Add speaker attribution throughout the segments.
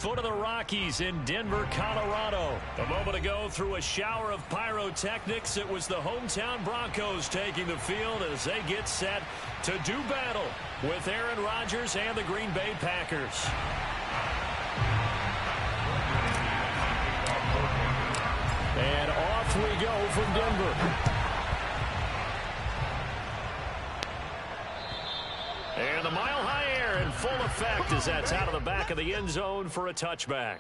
Speaker 1: Foot of the Rockies in Denver, Colorado. A moment ago, through a shower of pyrotechnics, it was the hometown Broncos taking the field as they get set to do battle with Aaron Rodgers and the Green Bay Packers. And off we go from Denver. And the mile-high air in full effect as that's out of the back of the end zone for a touchback.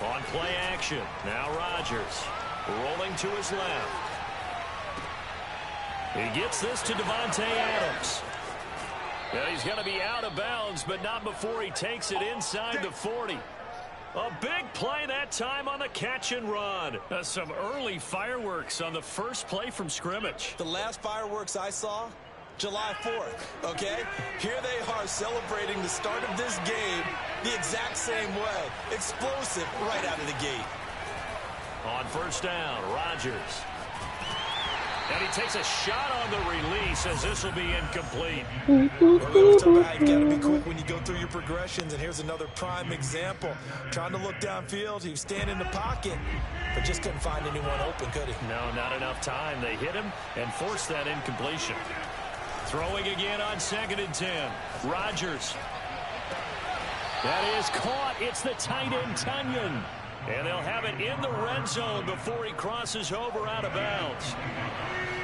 Speaker 1: On play action, now Rodgers rolling to his left. He gets this to Devontae Adams. Yeah, he's going to be out of bounds, but not before he takes it inside the 40. A big play that time on the catch and run. Some early fireworks on the first play from scrimmage.
Speaker 2: The last fireworks I saw, July 4th, okay? Here they are celebrating the start of this game the exact same way. Explosive right out of the gate.
Speaker 1: On first down, Rodgers. And he takes a shot on the release as this will be incomplete.
Speaker 2: You've got to be quick when you go through your progressions, and here's another prime example. Trying to look downfield, he was standing in the pocket, but just couldn't find anyone open, could he?
Speaker 1: No, not enough time. They hit him and forced that incompletion. Throwing again on 2nd and 10. Rodgers. That is caught. It's the tight end, Tunyon. And they'll have it in the red zone before he crosses over out of bounds.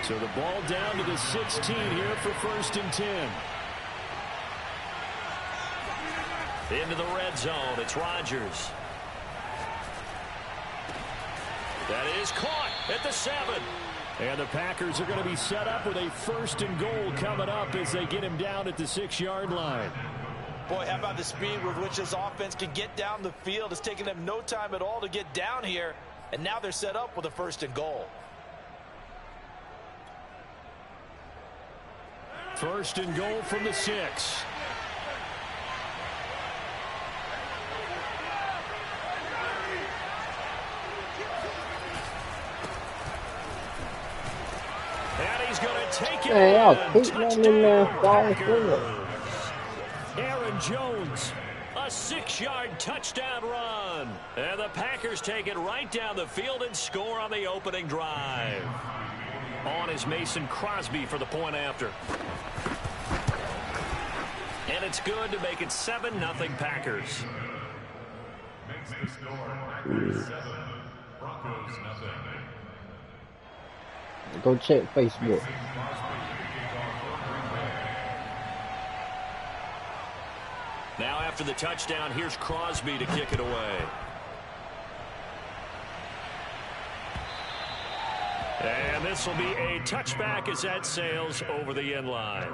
Speaker 1: So the ball down to the 16 here for 1st and 10. Into the red zone. It's Rodgers. That is caught at the 7. And the Packers are going to be set up with a 1st and goal coming up as they get him down at the 6-yard line.
Speaker 2: Boy, how about the speed with which this offense can get down the field? It's taken them no time at all to get down here, and now they're set up with a 1st and goal.
Speaker 1: 1st and goal from the 6. And he's going to take it in. Touchdown. Aaron Jones, a 6-yard touchdown run. And the Packers take it right down the field and score on the opening drive. On is Mason Crosby for the point after. And it's good to make it 7-0 Packers.
Speaker 3: Makes the score Packers 7, Broncos nothing.
Speaker 4: Go check Facebook.
Speaker 1: Now after the touchdown, here's Crosby to kick it away. And this will be a touchback as that sails over the end line.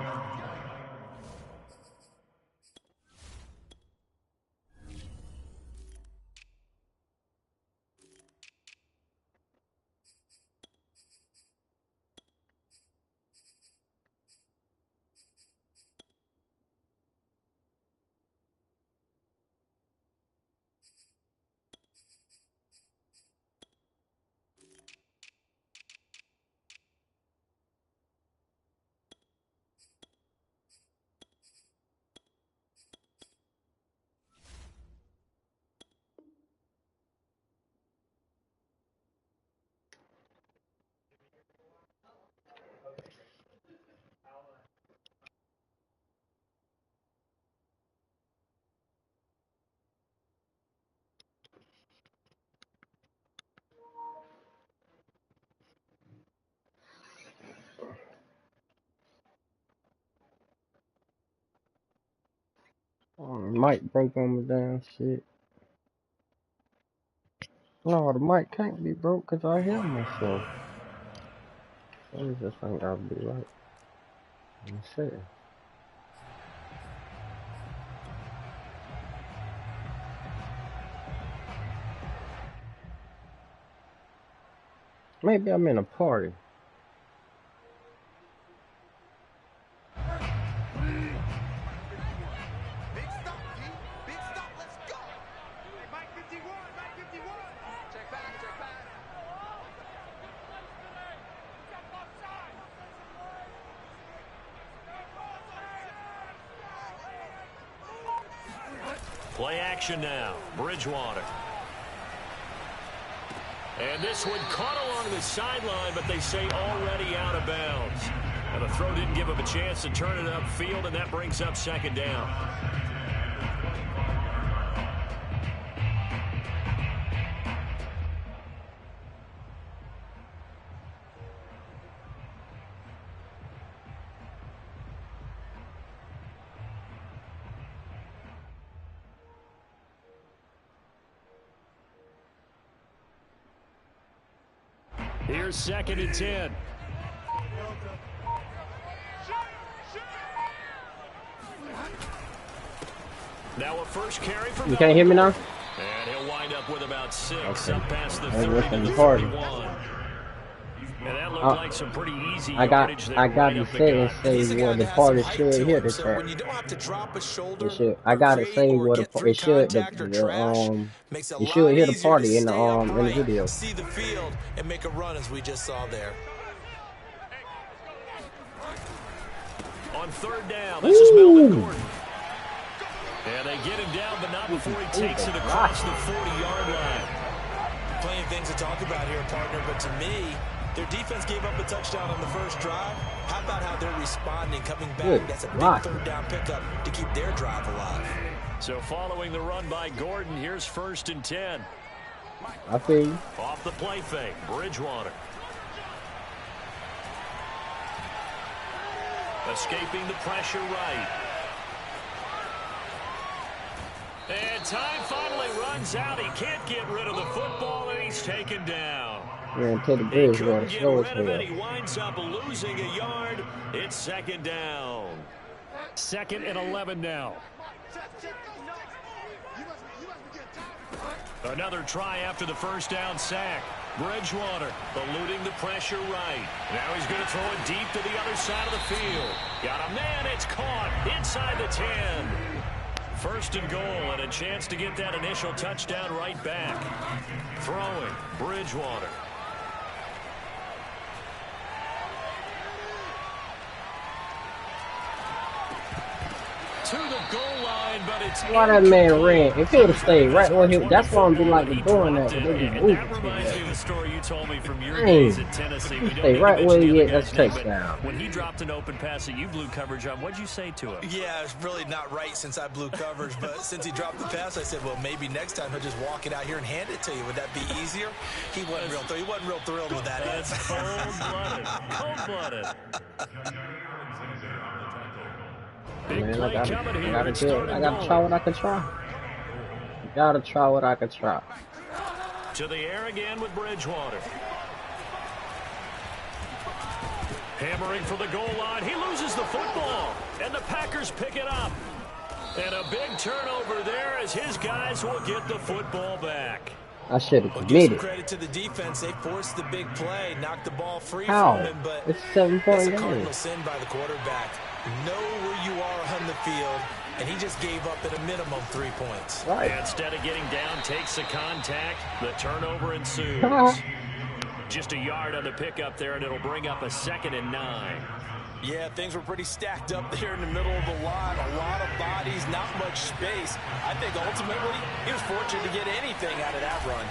Speaker 4: Mic broke on the damn shit. No, the mic can't be broke because I hear myself. I just think I'll be right. Let me see. Maybe I'm in a party.
Speaker 1: Play action now. Bridgewater. And this one caught along the sideline, but they say already out of bounds. And the throw didn't give him a chance to turn it upfield, and that brings up second down. Here's 2nd and 10. Now a first carry for
Speaker 4: You can't hear me now?
Speaker 1: And he'll wind up with about 6
Speaker 4: okay.
Speaker 1: up past the
Speaker 4: I
Speaker 1: 30 to the 31. And that looked like some pretty easy yardage there.
Speaker 4: I got to say where the party should hit it at.
Speaker 2: When you don't have to drop a shoulder,
Speaker 4: I gotta say what it should hit the party in the video.
Speaker 2: See the field and make a run as we just saw there.
Speaker 1: On 3rd down, this is Melvin Gordon. And they get him down, but not before he takes it across the 40-yard line.
Speaker 2: Plenty of things to talk about here, partner, but to me, their defense gave up a touchdown on the first drive. How about how they're responding, coming back? That's a big 3rd down pickup to keep their drive alive.
Speaker 1: So following the run by Gordon, here's 1st and 10.
Speaker 4: I feel you.
Speaker 1: Off the play fake, Bridgewater. Escaping the pressure right. And time finally runs out. He can't get rid of the football, and he's taken down.
Speaker 4: Yeah, to the
Speaker 1: He
Speaker 4: bridge,
Speaker 1: couldn't get rid of it.
Speaker 4: He
Speaker 1: He winds up losing a yard. It's 2nd down. 2nd and 11 now. Another try after the first down sack. Bridgewater eluding the pressure right. Now he's going to throw it deep to the other side of the field. Got a man. It's caught inside the 10. 1st and goal, and a chance to get that initial touchdown right back. Throwing, Bridgewater. To the goal line, but it's
Speaker 4: why that man ran. If he would have stayed right where he, that's why I'm be like doing that. But they just moved
Speaker 1: that reminds me of the story you told me from your
Speaker 4: Dang.
Speaker 1: days at Tennessee. We
Speaker 4: Stay
Speaker 1: don't
Speaker 4: right where he
Speaker 1: the
Speaker 4: is. That's
Speaker 1: guy's name, but
Speaker 4: touchdown.
Speaker 1: when he dropped an open pass that you blew coverage on, what'd you say to him?
Speaker 2: Yeah, it's really not right since I blew coverage, but since he dropped the pass, I said, well, maybe next time he'll just walk it out here and hand it to you. Would that be easier? He wasn't real thrilled with that.
Speaker 1: That's cold-blooded. Cold-blooded. Big
Speaker 4: Man,
Speaker 1: play coming here.
Speaker 4: I gotta try what I could try. Gotta try what I could try.
Speaker 1: To the air again with Bridgewater. Hammering for the goal line. He loses the football. And the Packers pick it up. And a big turnover there as his guys will get the football back.
Speaker 4: I should have
Speaker 2: Well,
Speaker 4: committed.
Speaker 2: give some credit to the defense. They forced the big play, knocked the ball free
Speaker 4: How?
Speaker 2: from him, but
Speaker 4: It's 7-point
Speaker 2: it's a
Speaker 4: game.
Speaker 2: cardinal sin by the quarterback. Know where you are on the field, and he just gave up at a minimum 3 points.
Speaker 4: Right.
Speaker 1: Instead of getting down, takes the contact. The turnover ensues. Just a yard on the pickup there, and it'll bring up a 2nd and 9.
Speaker 2: Yeah, things were pretty stacked up there in the middle of the line. A lot of bodies, not much space. I think ultimately he was fortunate to get anything out of that run.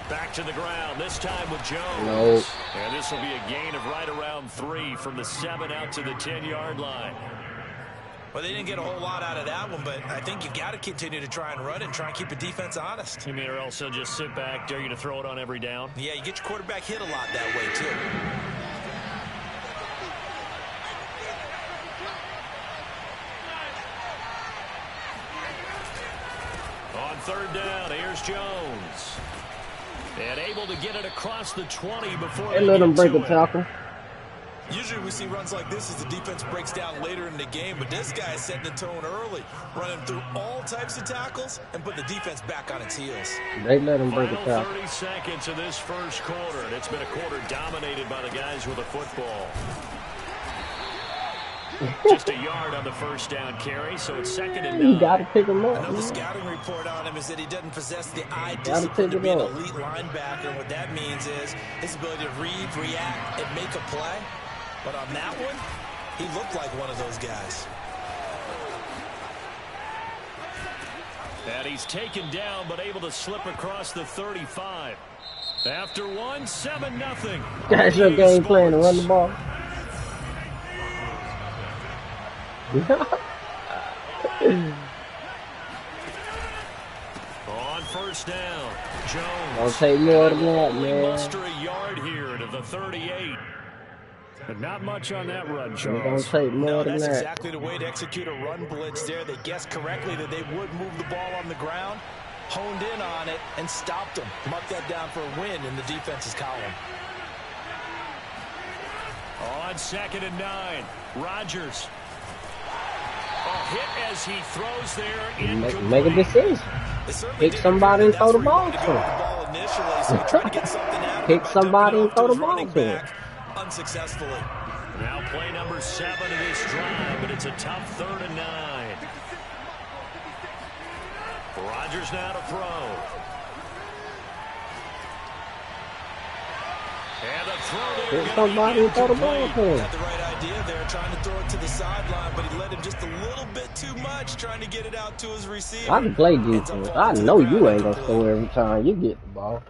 Speaker 1: Back to the ground, this time with Jones.
Speaker 4: Nope.
Speaker 1: And this will be a gain of right around 3 from the 7 out to the 10-yard line.
Speaker 2: Well, they didn't get a whole lot out of that one, but I think you've got to continue to try and run and try and keep the defense honest.
Speaker 1: You mean, or else they'll just sit back, dare you to throw it on every down?
Speaker 2: Yeah, you get your quarterback hit a lot that way, too.
Speaker 1: On 3rd down, here's Jones. And able to get it across the 20 before
Speaker 4: They
Speaker 1: they
Speaker 4: let him
Speaker 1: get
Speaker 4: break
Speaker 1: to
Speaker 4: a
Speaker 1: it.
Speaker 4: tackle.
Speaker 2: Usually we see runs like this as the defense breaks down later in the game, but this guy is setting the tone early, running through all types of tackles and put the defense back on its heels.
Speaker 4: They let him break it
Speaker 1: Final
Speaker 4: down.
Speaker 1: 30 seconds of this first quarter, and it's been a quarter dominated by the guys with the football. Just a yard on the first down carry, so it's 2nd and 9.
Speaker 4: You gotta pick him up.
Speaker 2: Another scouting report on him is that he doesn't possess the eye discipline to be an elite linebacker. And what that means is his ability to read, react, and make a play. But on that one, he looked like one of those guys.
Speaker 1: And he's taken down, but able to slip across the 35. After one, 7-0.
Speaker 4: That's your game plan, to run the ball.
Speaker 1: On first down, Jones.
Speaker 4: Don't take more than that, man.
Speaker 1: Muster a yard here to the 38. But not much on that run, Charles.
Speaker 4: Don't take more than
Speaker 2: that's
Speaker 4: that.
Speaker 2: Exactly the way to execute a run blitz there. They guessed correctly that they would move the ball on the ground, honed in on it, and stopped them. Mark that down for a win in the defense's column.
Speaker 1: On 2nd and 9, Rodgers. Hit as he throws there.
Speaker 4: Make a decision. Pick somebody and throw the ball to him. Pick somebody and throw the ball to him.
Speaker 2: Unsuccessfully.
Speaker 1: Now play number 7 of this drive, but it's a tough 3rd and 9. Rodgers now to throw. And the throw there.
Speaker 4: Pick somebody and throw the ball to him.
Speaker 2: Had the right idea there, trying to throw it to the sideline, but he let him just a little bit too much, trying to get it out to his receiver.
Speaker 4: I can play defense. I know you ain't gonna score every time you get the ball.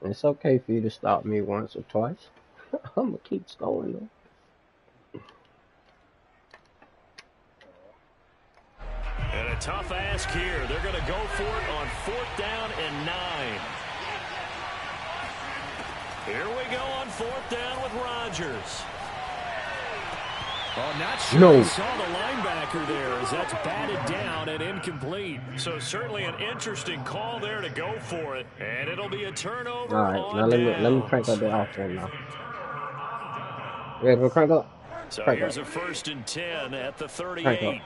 Speaker 4: It's okay for you to stop me once or twice. I'm gonna keep scoring though.
Speaker 1: And a tough ask here. They're going to go for it on 4th down and 9. Here we go on 4th down with Rodgers. Oh, not sure
Speaker 4: No.
Speaker 1: I saw the linebacker there as that's batted down and incomplete. So certainly an interesting call there to go for it. And it'll be a turnover.
Speaker 4: All right, now let me crank up the offense now. Yeah, we'll crank up.
Speaker 1: So
Speaker 4: Crank
Speaker 1: here's
Speaker 4: up.
Speaker 1: a 1st and 10 at the
Speaker 4: Crank
Speaker 1: 38.
Speaker 4: up.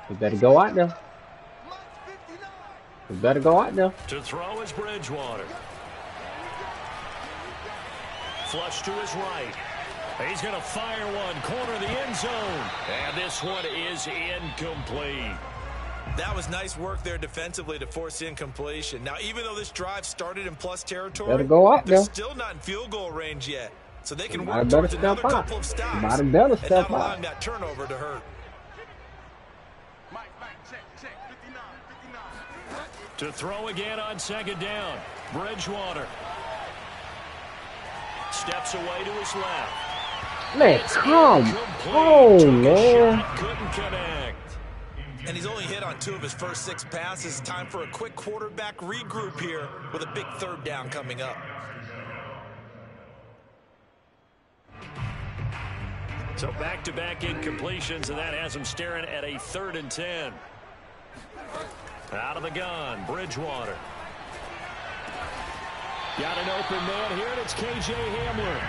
Speaker 4: We better go out there. We better go out there.
Speaker 1: To throw is Bridgewater. Flush to his right. He's going to fire one. Corner of the end zone. And this one is incomplete.
Speaker 2: That was nice work there defensively to force incompletion. Now, even though this drive started in plus territory,
Speaker 4: Better go out
Speaker 2: they're
Speaker 4: there.
Speaker 2: still not in field goal range yet. So they can
Speaker 4: Might
Speaker 2: work
Speaker 4: better
Speaker 2: towards another
Speaker 4: step out.
Speaker 2: couple of stops.
Speaker 4: Might have better
Speaker 2: and
Speaker 4: step
Speaker 2: not
Speaker 4: out.
Speaker 2: allowing that turnover to hurt.
Speaker 1: To throw again on 2nd down. Bridgewater. Steps away to his left.
Speaker 4: Man, come on, man.
Speaker 1: Couldn't connect.
Speaker 2: And he's only hit on 2 of his first 6 passes. Time for a quick quarterback regroup here with a big 3rd down coming up.
Speaker 1: So back-to-back incompletions, and that has him staring at a 3rd and 10. Out of the gun, Bridgewater. Got an open man here, and it's K.J. Hamler.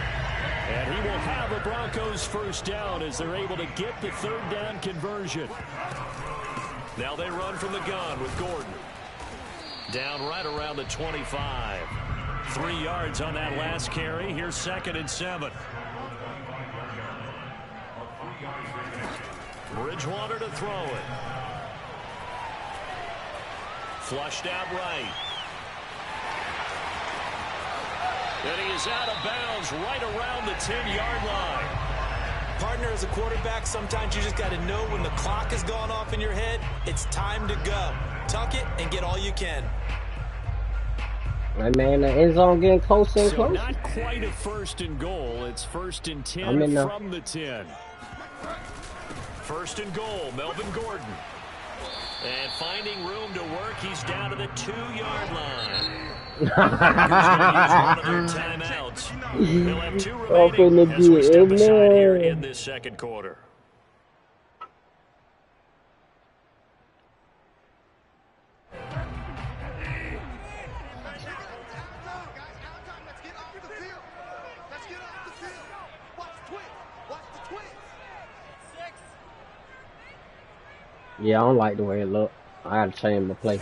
Speaker 1: And he will have the Broncos 1st down as they're able to get the 3rd down conversion. Now they run from the gun with Gordon. Down right around the 25. 3 yards on that last carry. Here's 2nd and 7. Bridgewater to throw it. Flushed out right. And he is out of bounds right around the 10-yard line.
Speaker 2: Partner, as a quarterback, sometimes you just got to know when the clock has gone off in your head, it's time to go. Tuck it and get all you can.
Speaker 4: Right, man, the end zone getting closer and
Speaker 1: So
Speaker 4: closer.
Speaker 1: not quite a 1st and goal. It's 1st and 10 from the 10. 1st and goal, Melvin Gordon. And finding room to work, he's down to the 2-yard line. He's going to use one of their timeouts. He'll have 2 remaining as we step aside here in this 2nd quarter.
Speaker 4: Yeah, I don't like the way it look. I gotta change my play.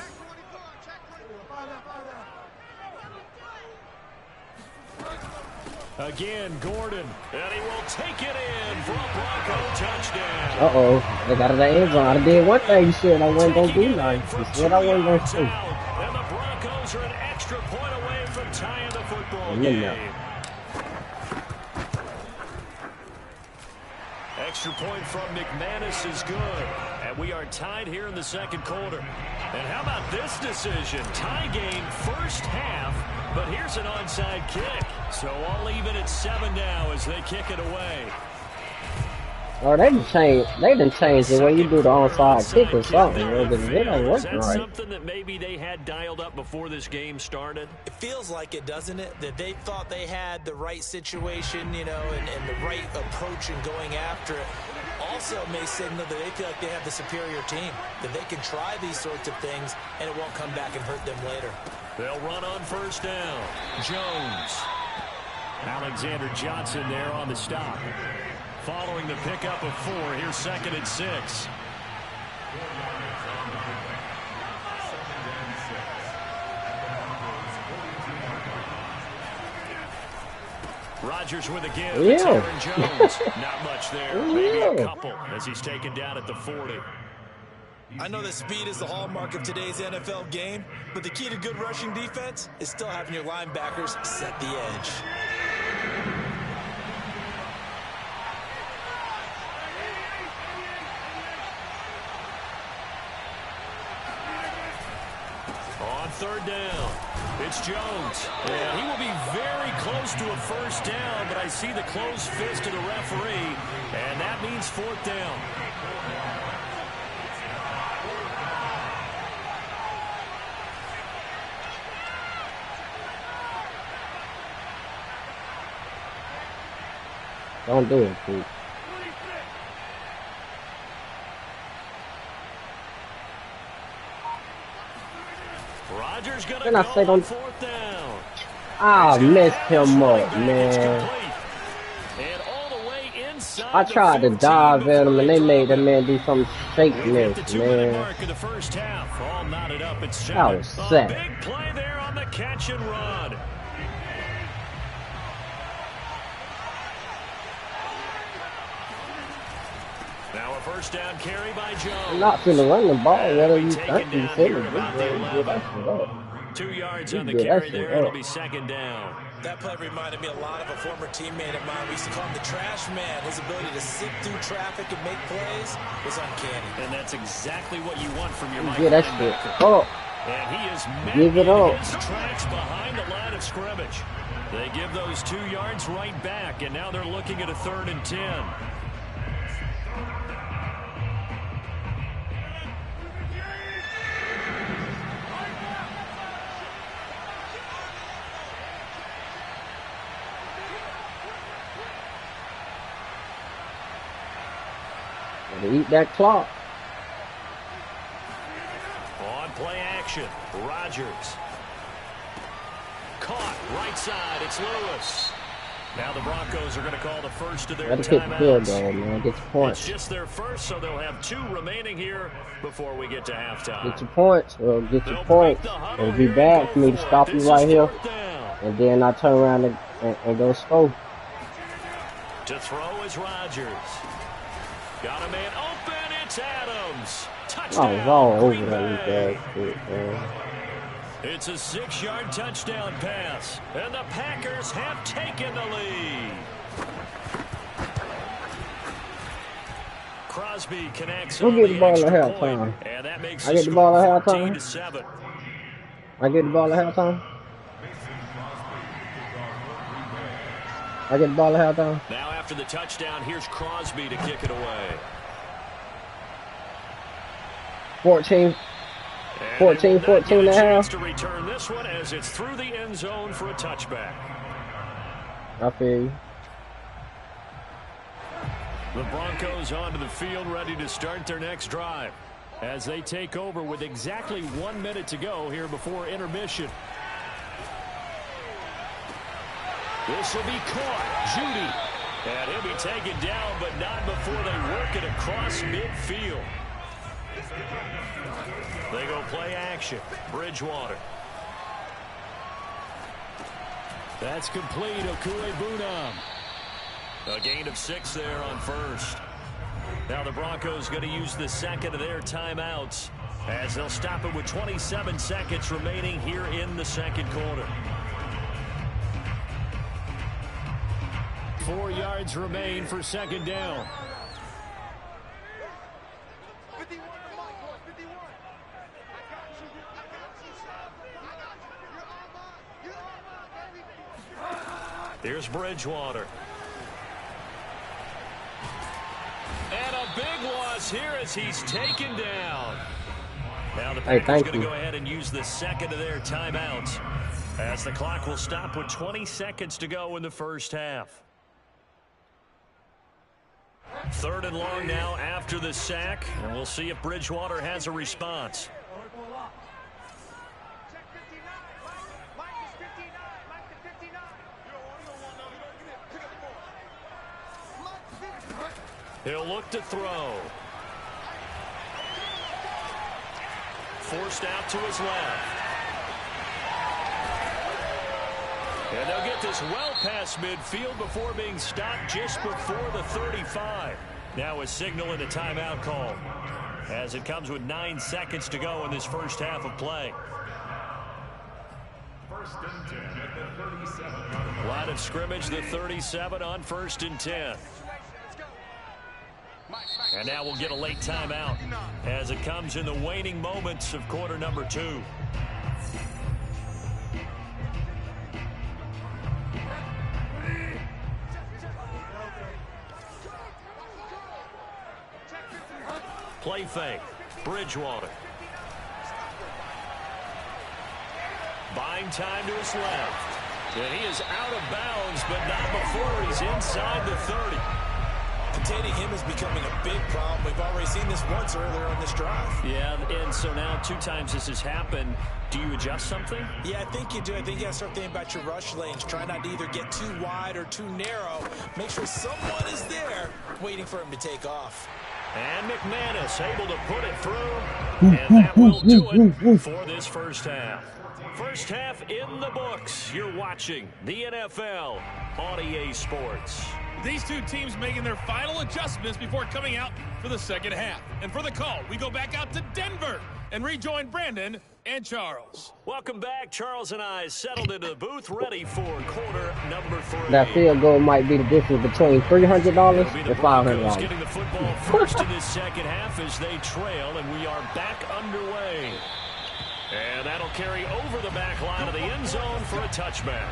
Speaker 1: Again, Gordon, and he will take it in for a Bronco touchdown.
Speaker 4: Uh-oh, they got it in the end zone. I did one thing you said I wasn't going to do nothing. You said I wasn't going to do.
Speaker 1: And the Broncos are an extra point away from tying the football game. Extra point from McManus is good. And we are tied here in the second quarter. And how about this decision? Tie game first half, but here's an onside kick. So all even at 7 now as they kick it away.
Speaker 4: Oh, they didn't change the way you do the onside kick or something. Because it don't work right.
Speaker 1: Something that maybe they had dialed up before this game started?
Speaker 2: It feels like it, doesn't it? That they thought they had the right situation, you know, and the right approach in going after it. Also may signal that they feel like they have the superior team, that they can try these sorts of things and it won't come back and hurt them later.
Speaker 1: They'll run on first down. Jones. Alexander Johnson there on the stop. Following the pickup of 4, here's 2nd and 6. Rodgers with a give.
Speaker 4: Yeah.
Speaker 1: Aaron Jones. Not much there. Maybe a couple as he's taken down at the 40.
Speaker 2: I know that speed is the hallmark of today's NFL game, but the key to good rushing defense is still having your linebackers set the edge.
Speaker 1: On 3rd down, it's Jones. And he will be very close to a first down, but I see the closed fist of the referee, and that means 4th down.
Speaker 4: Don't do it, please.
Speaker 1: Rodgers gonna
Speaker 4: Then I say don't.
Speaker 1: 4th down.
Speaker 4: I messed him up, man.
Speaker 1: And all the way inside
Speaker 4: I tried to dive at him, and they made that man do some shakiness, man.
Speaker 1: Mark of the first half, all knotted up at 7.
Speaker 4: That was sad.
Speaker 1: Big play there on the catch and run. Now a first down carry by Jones.
Speaker 4: I'm not finna run the ball, whether you think you finna do that shit up.
Speaker 1: 2 yards on the carry there, it'll be 2nd down.
Speaker 2: That play reminded me a lot of a former teammate of mine. We used to call him the trash man. His ability to sit through traffic and make plays was uncanny.
Speaker 1: And that's exactly what you want from your Mike.
Speaker 4: Get that shit up.
Speaker 1: And he is
Speaker 4: give it up.
Speaker 1: His tracks behind the line of scrimmage. They give those 2 yards right back, and now they're looking at a 3rd and 10.
Speaker 4: Eat that clock.
Speaker 1: On play action, Rodgers. Caught, right side, it's Lewis. Now the Broncos are going to call the first of their timeouts.
Speaker 4: Gotta get the field goal, man. Get your points.
Speaker 1: It's just their first, so they'll have 2 remaining here before we get to halftime.
Speaker 4: Get your points, or get your points. It'll be bad for me to stop you right here. And then I turn around and go score.
Speaker 1: To throw is Rodgers. Got a man open, it's Adams. Touchdown.
Speaker 4: Oh, it's all over that weak ass shit, man.
Speaker 1: It's a 6-yard touchdown pass, and the Packers have taken the lead. Crosby connects on
Speaker 4: Who get the ball
Speaker 1: extra
Speaker 4: at halftime?
Speaker 1: point, and that makes
Speaker 4: I get the ball at halftime.
Speaker 1: 14-7.
Speaker 4: I get the ball at halftime. I get the ball at halftime.
Speaker 1: Now after the touchdown, here's Crosby to kick it away.
Speaker 4: 14 and a half.
Speaker 1: To return this one as it's through the end zone for a touchback.
Speaker 4: I feel you.
Speaker 1: The Broncos onto the field ready to start their next drive as they take over with exactly 1 minute to go here before intermission. This will be caught. Judy. And he'll be taken down, but not before they work it across midfield. They go play action. Bridgewater. That's complete. Okue-Bunam. A gain of 6 there on first. Now the Broncos going to use the second of their timeouts as they'll stop it with 27 seconds remaining here in the second quarter. 4 yards remain for second down. Here's Bridgewater. And a big loss here as he's taken down. Now the Packers going to go ahead and use the second of their timeouts as the clock will stop with 20 seconds to go in the first half. 3rd and long now after the sack, and we'll see if Bridgewater has a response. He'll look to throw. Forced out to his left. And they'll get this well past midfield before being stopped just before the 35. Now a signal and a timeout call as it comes with 9 seconds to go in this first half of play.
Speaker 3: First and 10 at the 37.
Speaker 1: Line of scrimmage, the 37 on 1st and 10. And now we'll get a late timeout as it comes in the waning moments of quarter number 2. Play fake. Bridgewater. Buying time to his left. And he is out of bounds, but not before he's inside the 30.
Speaker 2: Containing him is becoming a big problem. We've already seen this once earlier on this drive.
Speaker 1: Yeah, and so now 2 times this has happened. Do you adjust something?
Speaker 2: Yeah, I think you do. I think you got to start thinking about your rush lanes. Try not to either get too wide or too narrow. Make sure someone is there waiting for him to take off.
Speaker 1: And McManus able to put it through. And that will do it for this first half. First half in the books. You're watching the NFL on EA Sports.
Speaker 5: These 2 teams making their final adjustments before coming out for the second half. And for the call, we go back out to Denver and rejoin Brandon and Charles.
Speaker 1: Welcome back. Charles and I settled into the booth, ready for quarter number 3.
Speaker 4: That field goal might be the difference between $300 and $500.
Speaker 1: Getting the football first in this second half as they trail, and we are back underway. And that'll carry over the back line of the end zone for a touchback.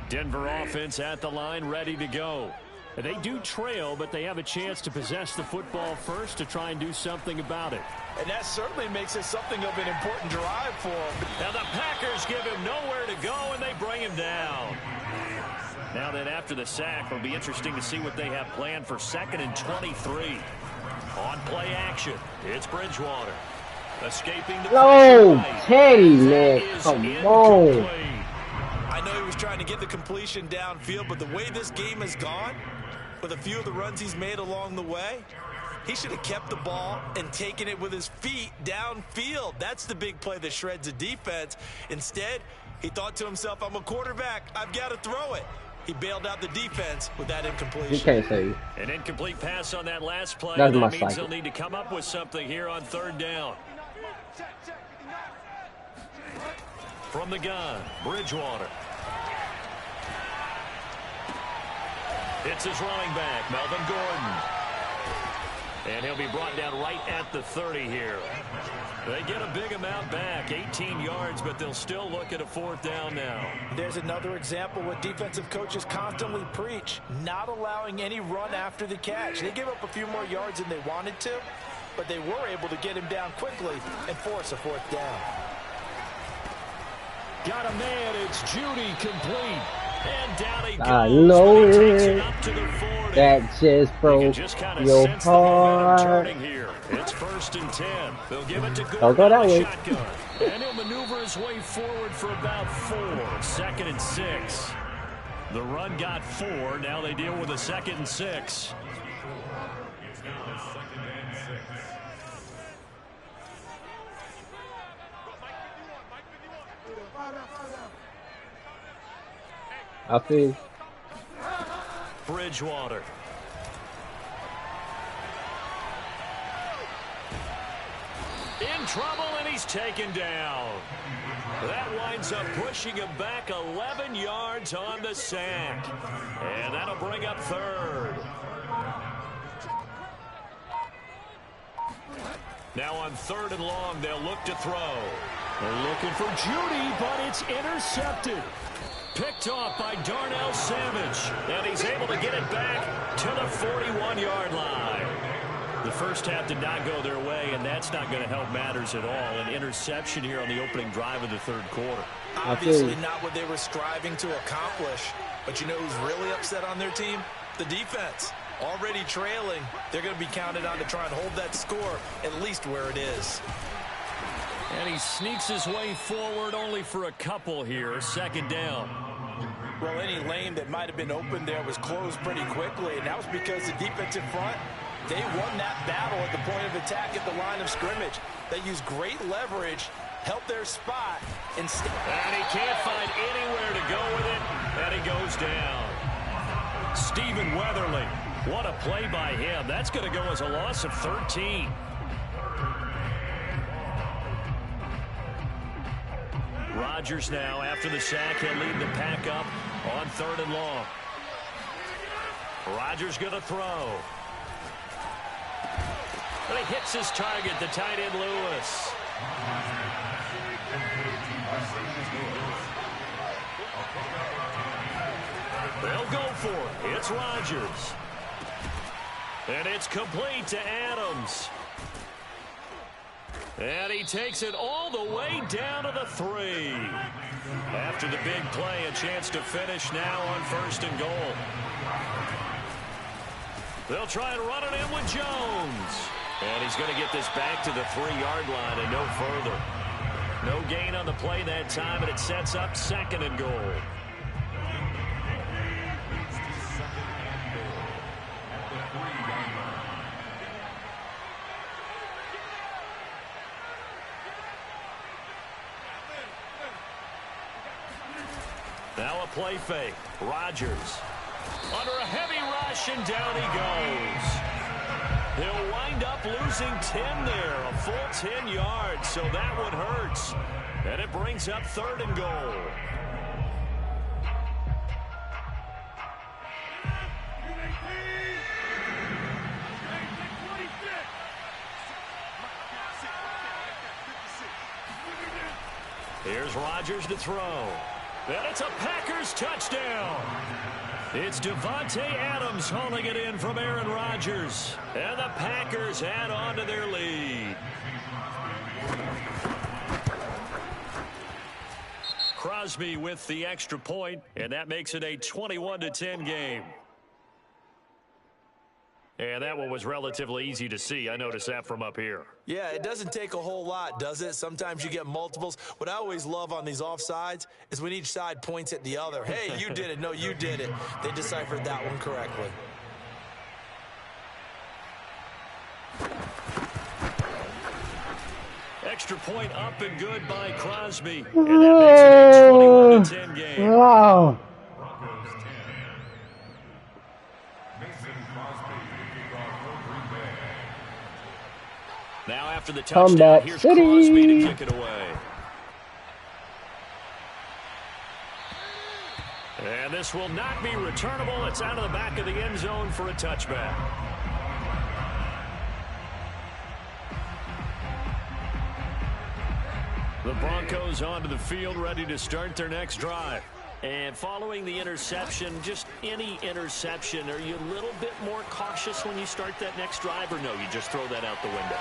Speaker 1: Denver offense at the line, ready to go. They do trail, but they have a chance to possess the football first to try and do something about it.
Speaker 2: And that certainly makes it something of an important drive for them.
Speaker 1: Now the Packers give him nowhere to go, and they bring him down. Now then, after the sack, it'll be interesting to see what they have planned for 2nd and 23. On play action, it's Bridgewater. Escaping the
Speaker 4: No, Teddy, man, come on.
Speaker 2: I know he was trying to get the completion downfield, but the way this game has gone, with a few of the runs he's made along the way, he should have kept the ball and taken it with his feet downfield. That's the big play that shreds a defense. Instead, he thought to himself, I'm a quarterback. I've got to throw it. He bailed out the defense with that incompletion.
Speaker 4: You can't say.
Speaker 1: An incomplete pass on that last play.
Speaker 4: That's
Speaker 1: that means they'll need to come up with something here on 3rd down. From the gun, Bridgewater. It's his running back, Melvin Gordon. And he'll be brought down right at the 30 here. They get a big amount back, 18 yards, but they'll still look at a 4th down now.
Speaker 2: There's another example what defensive coaches constantly preach, not allowing any run after the catch. They gave up a few more yards than they wanted to, but they were able to get him down quickly and force a 4th down.
Speaker 1: Got a man, it's Judy complete. And down he goes.
Speaker 4: I know
Speaker 1: He takes it
Speaker 4: it.
Speaker 1: up to the 40.
Speaker 4: That just broke
Speaker 1: Just kind of
Speaker 4: your
Speaker 1: sense the momentum
Speaker 4: heart.
Speaker 1: turning here. It's 1st and 10. They'll give it to Gordon.
Speaker 4: Don't go that way.
Speaker 1: Shotgun. And he'll maneuver his way forward for about 4. 2nd and 6. The run got 4. Now they deal with a 2nd and 6.
Speaker 3: It's now 2nd and 6.
Speaker 4: I see.
Speaker 1: Bridgewater. In trouble, and he's taken down. That winds up pushing him back 11 yards on the sack. And that'll bring up 3rd. Now on 3rd and long, they'll look to throw. They're looking for Judy, but it's intercepted. Picked off by Darnell Savage. And he's able to get it back to the 41-yard line. The first half did not go their way, and that's not going to help matters at all. An interception here on the opening drive of the 3rd quarter.
Speaker 2: Obviously not what they were striving to accomplish. But you know who's really upset on their team? The defense. Already trailing. They're going to be counted on to try and hold that score at least where it is.
Speaker 1: And he sneaks his way forward only for a couple here. 2nd down.
Speaker 2: Well, any lane that might have been open there was closed pretty quickly, and that was because the defense in front, they won that battle at the point of attack at the line of scrimmage. They used great leverage, helped their spot, and
Speaker 1: he can't find anywhere to go with it, and he goes down. Stephen Weatherly, what a play by him. That's going to go as a loss of 13. Rodgers now, after the sack, he'll lead the pack up on 3rd and long. Rodgers going to throw. But he hits his target, the tight end Lewis. They'll go for it. It's Rodgers. And it's complete to Adams. And he takes it all the way down to the 3. After the big play, a chance to finish now on 1st and goal. They'll try and run it in with Jones. And he's going to get this back to the 3-yard line and no further. No gain on the play that time, and it sets up 2nd and goal. Now a play fake. Rodgers under a heavy rush, and down he goes. He'll wind up losing 10 there, a full 10 yards, so that one hurts. And it brings up 3rd and goal. Here's Rodgers to throw. And it's a Packers touchdown. It's Devontae Adams hauling it in from Aaron Rodgers. And the Packers add on to their lead. Crosby with the extra point, and that makes it a 21-10 game. And that one was relatively easy to see. I noticed that from up here.
Speaker 2: Yeah, it doesn't take a whole lot, does it? Sometimes you get multiples. What I always love on these offsides is when each side points at the other. Hey, you did it. No, you did it. They deciphered that one correctly.
Speaker 1: Extra point up and good by Crosby. And that makes it a 21-10 game.
Speaker 4: Wow.
Speaker 1: Now after the touchdown, here's Crosby to kick it away. And this will not be returnable. It's out of the back of the end zone for a touchback. The Broncos onto the field, ready to start their next drive. And following the interception, just any interception, are you a little bit more cautious when you start that next drive, or no, you just throw that out the window?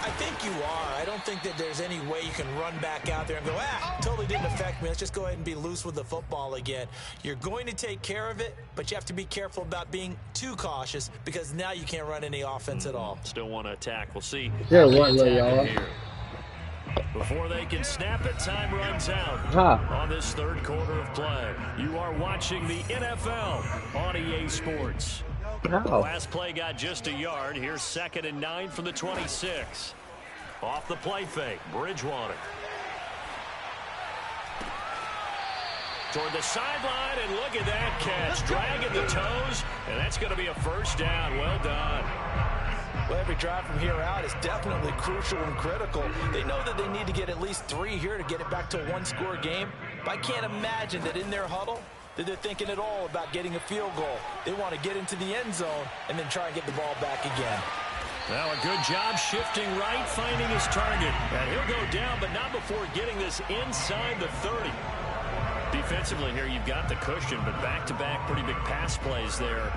Speaker 2: I think you are. I don't think that there's any way you can run back out there and go, totally didn't affect me. Let's just go ahead and be loose with the football again. You're going to take care of it, but you have to be careful about being too cautious because now you can't run any offense at all.
Speaker 1: Still want to attack. We'll see.
Speaker 4: Yeah, what, y'all?
Speaker 1: Before they can snap it, time runs out on this third quarter of play. You are watching the NFL on EA Sports. The last play got just a yard. Here's 2nd and 9 from the 26. Off the play fake, Bridgewater. Toward the sideline, and look at that catch. Dragging the toes, and that's going to be a first down. Well done.
Speaker 2: Well, every drive from here out is definitely crucial and critical. They know that they need to get at least 3 here to get it back to a one-score game. But I can't imagine that in their huddle that they're thinking at all about getting a field goal. They want to get into the end zone and then try and get the ball back again.
Speaker 1: Now a good job shifting right, finding his target. And he'll go down, but not before getting this inside the 30. Defensively here, you've got the cushion, but back-to-back pretty big pass plays there.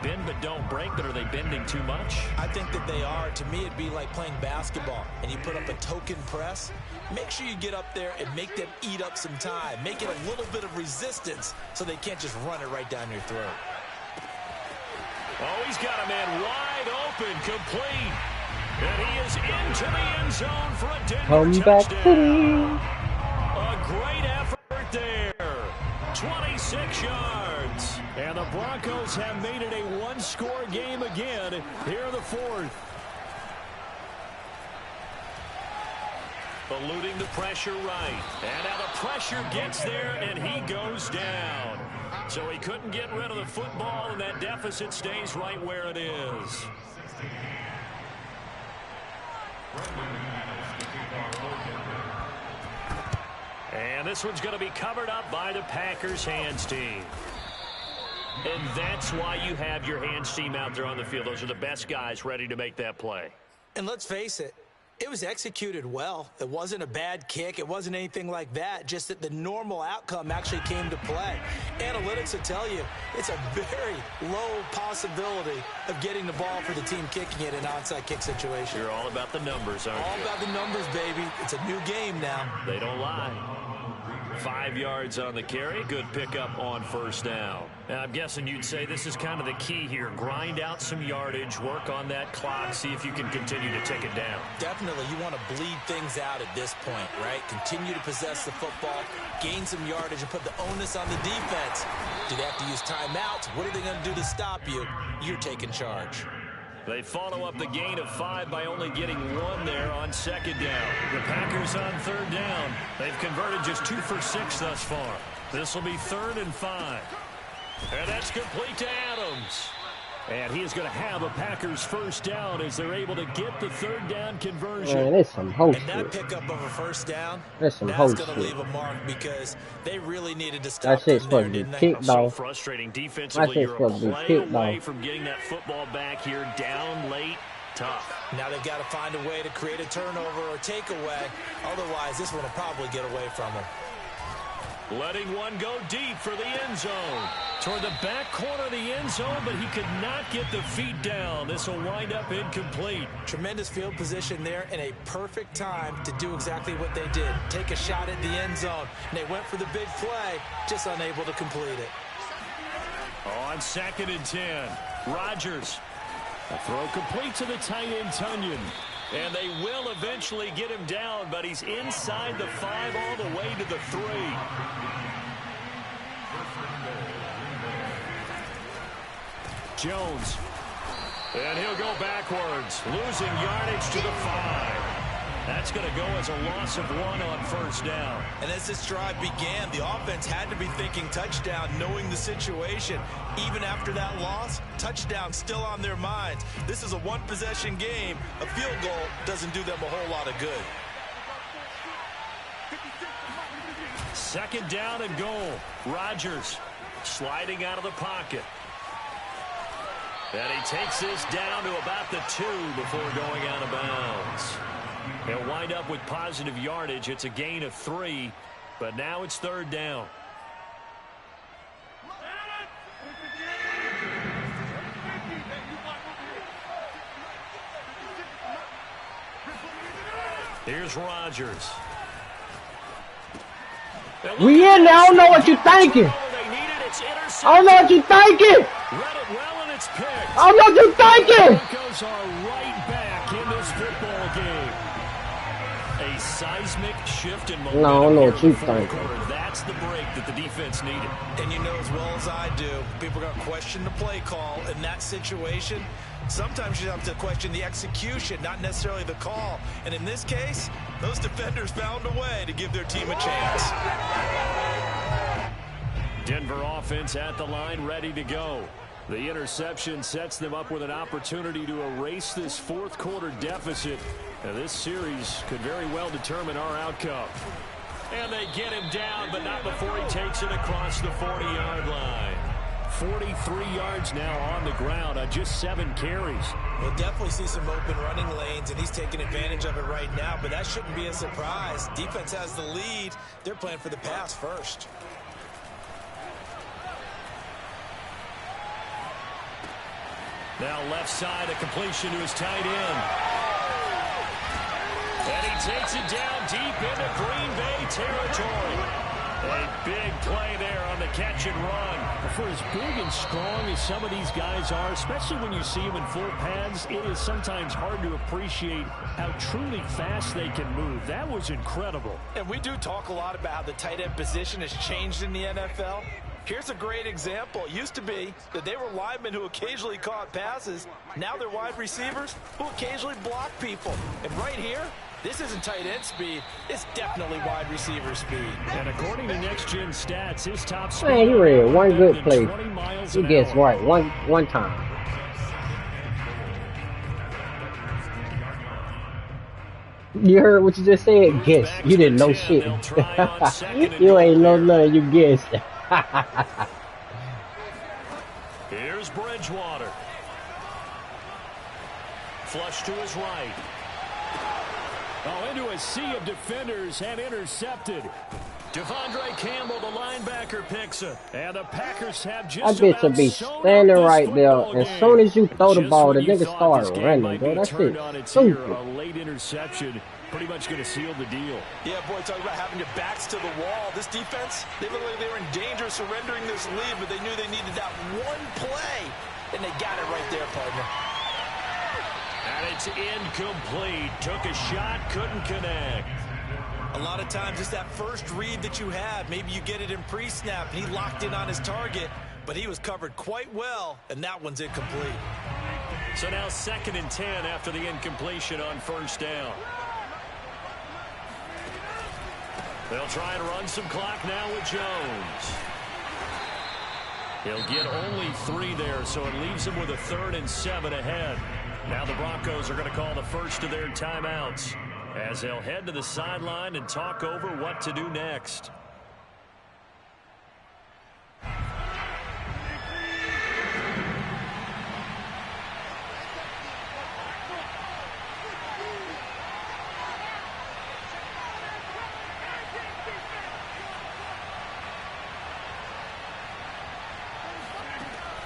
Speaker 1: Bend but don't break, but are they bending too much?
Speaker 2: I think that they are. To me, it'd be like playing basketball, and you put up a token press. Make sure you get up there and make them eat up some time. Make it a little bit of resistance so they can't just run it right down your throat.
Speaker 1: Oh, he's got a man wide open, complete. And he is into the end zone for a Denver touchdown. A great effort there. 26 yards. And the Broncos have made it a one-score game again here in the 4th. Eluding the pressure right. And now the pressure gets there, and he goes down. So he couldn't get rid of the football, and that deficit stays right where it is. And this one's going to be covered up by the Packers hands team. And that's why you have your hands team out there on the field. Those are the best guys ready to make that play.
Speaker 2: And let's face it, it was executed well. It wasn't a bad kick. It wasn't anything like that. Just that the normal outcome actually came to play. Analytics will tell you it's a very low possibility of getting the ball for the team kicking it in an onside kick situation.
Speaker 1: You're all about the numbers, aren't you?
Speaker 2: All about the numbers, baby. It's a new game now.
Speaker 1: They don't lie. 5 yards on the carry. Good pickup on first down. Now, I'm guessing you'd say this is kind of the key here. Grind out some yardage, work on that clock, see if you can continue to tick it down.
Speaker 2: Definitely. You want to bleed things out at this point, right? Continue to possess the football, gain some yardage, and put the onus on the defense. Do they have to use timeouts? What are they going to do to stop you? You're taking charge.
Speaker 1: They follow up the gain of 5 by only getting 1 there on 2nd down. The Packers on 3rd down. They've converted just 2 for 6 thus far. This will be 3rd and 5. And that's complete to Adams. And he is going to have a Packers first down as they're able to get the 3rd down conversion.
Speaker 4: Man, there's some host
Speaker 2: and that pickup of a first down,
Speaker 4: that's going
Speaker 2: to leave a mark because they really needed to stop
Speaker 4: that shit's supposed to be kicked
Speaker 1: So
Speaker 4: off.
Speaker 1: frustrating defensively. You're a play away from getting that football back here down late. Tough.
Speaker 2: Now they've got to find a way to create a turnover or takeaway. Otherwise, this one will probably get away from them.
Speaker 1: Letting one go deep for the end zone. Toward the back corner of the end zone, but he could not get the feet down. This will wind up incomplete.
Speaker 2: Tremendous field position there and a perfect time to do exactly what they did. Take a shot at the end zone. And they went for the big play, just unable to complete it.
Speaker 1: On 2nd and 10, Rodgers. A throw complete to the tight end, Tunyon. And they will eventually get him down, but he's inside the 5 all the way to the 3. Jones. And he'll go backwards, losing yardage to the 5. That's going to go as a loss of 1 on first down.
Speaker 2: And as this drive began, the offense had to be thinking touchdown, knowing the situation. Even after that loss, touchdown still on their minds. This is a one-possession game. A field goal doesn't do them a whole lot of good.
Speaker 1: 2nd down and goal. Rodgers sliding out of the pocket. And he takes this down to about the 2 before going out of bounds. He'll wind up with positive yardage. It's a gain of 3, but now it's 3rd down. Here's Rodgers.
Speaker 4: We in there. I don't know what you're thinking. I don't know what you're thinking.
Speaker 1: Read it well, and it's picked.
Speaker 4: I don't know what you're thinking.
Speaker 1: Broncos are right back in this football game. A seismic shift in momentum.
Speaker 4: No, I don't know what
Speaker 1: here
Speaker 4: you
Speaker 1: in the fourth
Speaker 4: think.
Speaker 1: quarter. That's the break that the defense needed.
Speaker 2: And you know as well as I do, people are going to question the play call in that situation. Sometimes you have to question the execution, not necessarily the call. And in this case, those defenders found a way to give their team a chance.
Speaker 1: Denver offense at the line, ready to go. The interception sets them up with an opportunity to erase this fourth quarter deficit. Now, this series could very well determine our outcome. And they get him down, but not before he takes it across the 40-yard line. 43 yards now on the ground on just 7 carries.
Speaker 2: We'll definitely see some open running lanes, and he's taking advantage of it right now, but that shouldn't be a surprise. Defense has the lead. They're playing for the pass first.
Speaker 1: Now left side, a completion to his tight end. And he takes it down deep into Green Bay territory. A big play there on the catch and run. For as big and strong as some of these guys are, especially when you see them in full pads, it is sometimes hard to appreciate how truly fast they can move. That was incredible.
Speaker 2: And we do talk a lot about how the tight end position has changed in the NFL. Here's a great example. It used to be that they were linemen who occasionally caught passes. Now they're wide receivers who occasionally block people. And right here, this isn't tight end speed. It's definitely wide receiver speed.
Speaker 1: And according to Next Gen Stats, his top speed...
Speaker 4: Man, you read one good play. You guessed right. One time. You heard what you just said? Guess. You didn't know shit. You ain't know nothing. You guessed.
Speaker 1: Here's Bridgewater. Flush to his right. Oh, into a sea of defenders and intercepted. Devondre Campbell, the linebacker, picks it. And the Packers have just
Speaker 4: that bitch will be standing right there. As soon as you throw the ball, the nigga start running, bro. That's it. Stupid.
Speaker 1: A late interception pretty much going to seal the deal.
Speaker 2: Yeah, boy, talk about having your backs to the wall. This defense, they look like they were in danger of surrendering this lead, but they knew they needed that one play, and they got it right there, partner.
Speaker 1: And it's incomplete. Took a shot, couldn't connect.
Speaker 2: A lot of times it's that first read that you have. Maybe you get it in pre-snap, and he locked in on his target, but he was covered quite well, and that one's incomplete.
Speaker 1: So now 2nd and 10 after the incompletion on first down. They'll try and run some clock now with Jones. He'll get only 3 there, so it leaves him with a 3rd and 7 ahead. Now the Broncos are going to call the first of their timeouts as they'll head to the sideline and talk over what to do next.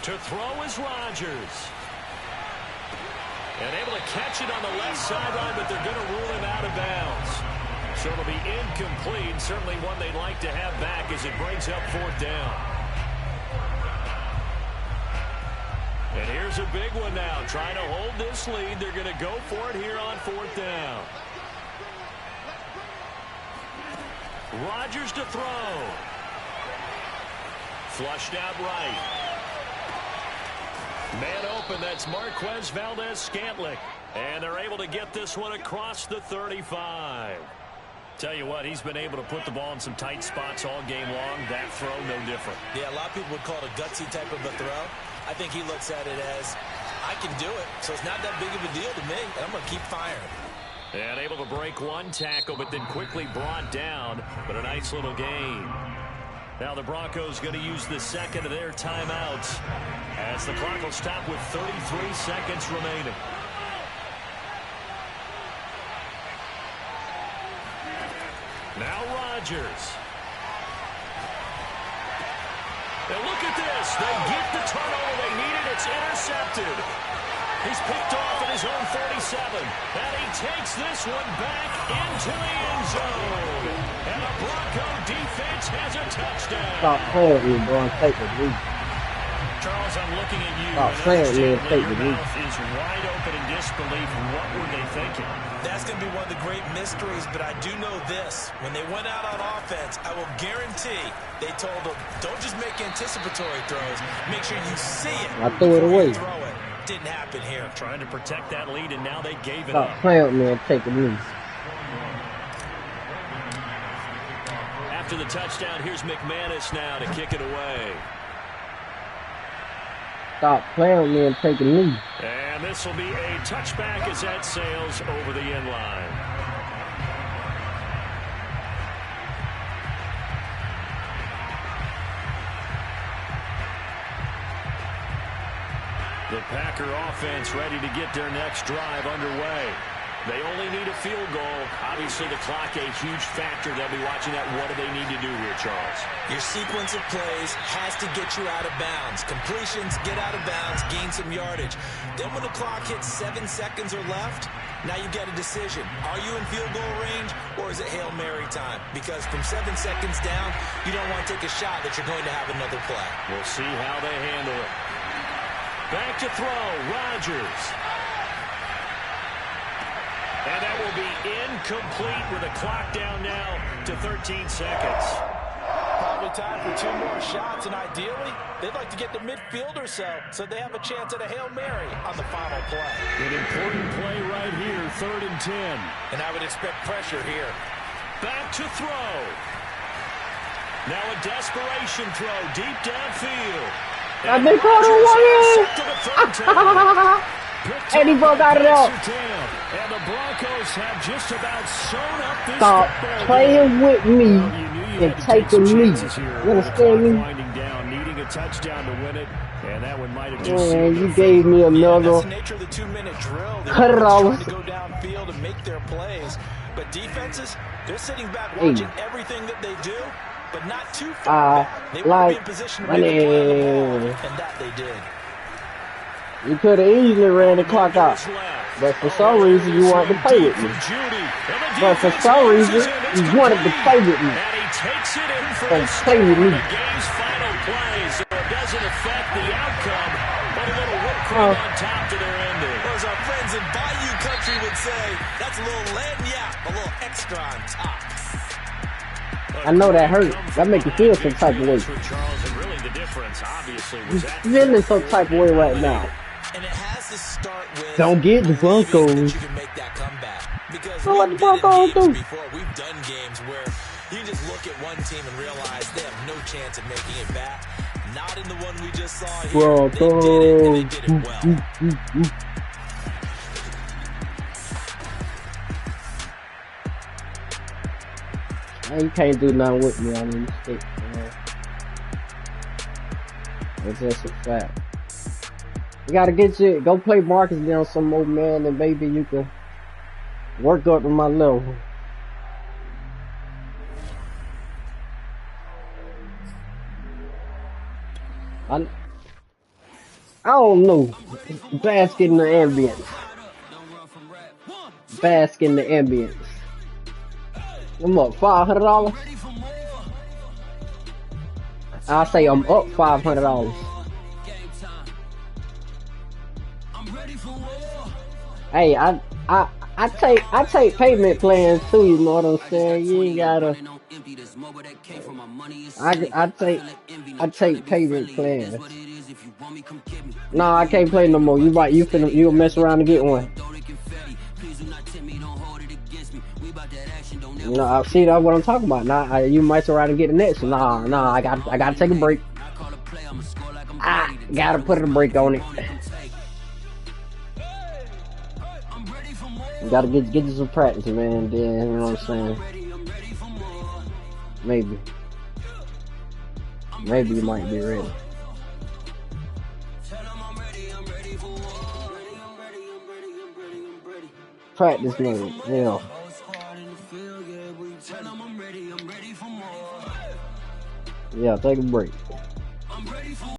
Speaker 1: To throw is Rodgers. And able to catch it on the left sideline, but they're going to rule him out of bounds. So it'll be incomplete. Certainly one they'd like to have back as it brings up 4th down. And here's a big one now. Trying to hold this lead. They're going to go for it here on 4th down. Rodgers to throw. Flushed out right. Man open, that's Marquez Valdez-Scantling. And they're able to get this one across the 35. Tell you what, he's been able to put the ball in some tight spots all game long. That throw, no different.
Speaker 2: Yeah, a lot of people would call it a gutsy type of a throw. I think he looks at it as, I can do it, so it's not that big of a deal to me, and I'm going to keep firing.
Speaker 1: And able to break one tackle, but then quickly brought down. But a nice little gain. Now the Broncos going to use the 2nd of their timeouts as the clock will stop with 33 seconds remaining. Now Rodgers. And look at this. They get the turnover they needed. It's intercepted. He's picked off at his own 47. And he takes this one back into the end zone. And the Bronco defense has a touchdown.
Speaker 4: Stop playing with me, bro. Take the lead.
Speaker 1: Charles, I'm looking at you.
Speaker 4: Stop playing with me and take the
Speaker 1: Your
Speaker 4: lead.
Speaker 1: mouth is wide open in disbelief. What were they thinking?
Speaker 2: That's going to be one of the great mysteries, but I do know this. When they went out on offense, I will guarantee they told them, don't just make anticipatory throws. Make sure you see it.
Speaker 4: I threw it away.
Speaker 2: Throw it. Didn't happen here.
Speaker 1: Trying to protect that lead, and now they gave it
Speaker 4: Stop
Speaker 1: up.
Speaker 4: playing with me and take the lead.
Speaker 1: After the touchdown, here's McManus now to kick it away.
Speaker 4: Stop playing with me and take the lead.
Speaker 1: And this will be a touchback as that sails over the end line. The Packer offense ready to get their next drive underway. They only need a field goal. Obviously, the clock a huge factor. They'll be watching that. What do they need to do here, Charles?
Speaker 2: Your sequence of plays has to get you out of bounds. Completions, get out of bounds, gain some yardage. Then when the clock hits 7 seconds or left, now you get a decision. Are you in field goal range, or is it Hail Mary time? Because from 7 seconds down, you don't want to take a shot that you're going to have another play.
Speaker 1: We'll see how they handle it. Back to throw, Rodgers. And that will be incomplete with a clock down now to 13 seconds.
Speaker 2: Probably time for 2 more shots, and ideally, they'd like to get to midfield or so they have a chance at a Hail Mary on the final play.
Speaker 1: An important play right here, 3rd and 10.
Speaker 2: And I would expect pressure here.
Speaker 1: Back to throw. Now a desperation throw deep downfield.
Speaker 4: I've been caught away. And he broke out of there.
Speaker 1: And the Broncos have just about sewn up this.
Speaker 4: Stop playing with me and take the lead. You understand me?
Speaker 1: Winding down, needing a touchdown to win it, and that one might have just.
Speaker 4: Man, you gave me another.
Speaker 2: That's the nature of the 2-minute drill. They're
Speaker 4: $100.
Speaker 2: trying to go downfield and make their plays, but defenses, they're sitting back watching everything that they do, but not too far back. They want to be in position to make a play on the ball, and that they did.
Speaker 4: You could have easily ran the clock out, but for some reason you wanted to play with me. But for some reason you wanted to play with me.
Speaker 1: And he takes it in for
Speaker 4: So play with me.
Speaker 1: the game's final play, so it doesn't affect the outcome, but a little whipped cream on top to their ending.
Speaker 2: Or as our friends in Bayou Country would say, that's a little lagniappe, a little extra on top.
Speaker 4: I know that hurt. That make you feel some type of way. You feeling some type of way right now.
Speaker 2: And it has to start with
Speaker 4: Don't get the Broncos.
Speaker 2: that you can make that comeback. Because
Speaker 4: So what
Speaker 2: we've
Speaker 4: the
Speaker 2: been in
Speaker 4: Broncos
Speaker 2: games
Speaker 4: do?
Speaker 2: before. We've done games where you just look at one team and realize they have no chance of making it back. Not in the one we just saw here.
Speaker 4: Broncos.
Speaker 2: They did it, and they did it well.
Speaker 4: Man, you can't do nothing with me on these sticks, man. It's just a fact. You gotta get you, go play Marcus down some more, man, and maybe you can work up to my level. I don't know. Bask in the ambience. Bask in the ambience. I'm up $500. I say I'm up $500. Hey, I take payment plans too. You know what I'm saying? You ain't gotta. I take payment plans. No, I can't play no more. You'll mess around and get one. No, see, that's what I'm talking about. Nah, you mess around and get the next one. Nah, I gotta take a break. I gotta put a break on it. You gotta get you some practice, man. Then, you know what I'm saying? Maybe you might be ready. Practice mode, yeah. Yeah, take a break.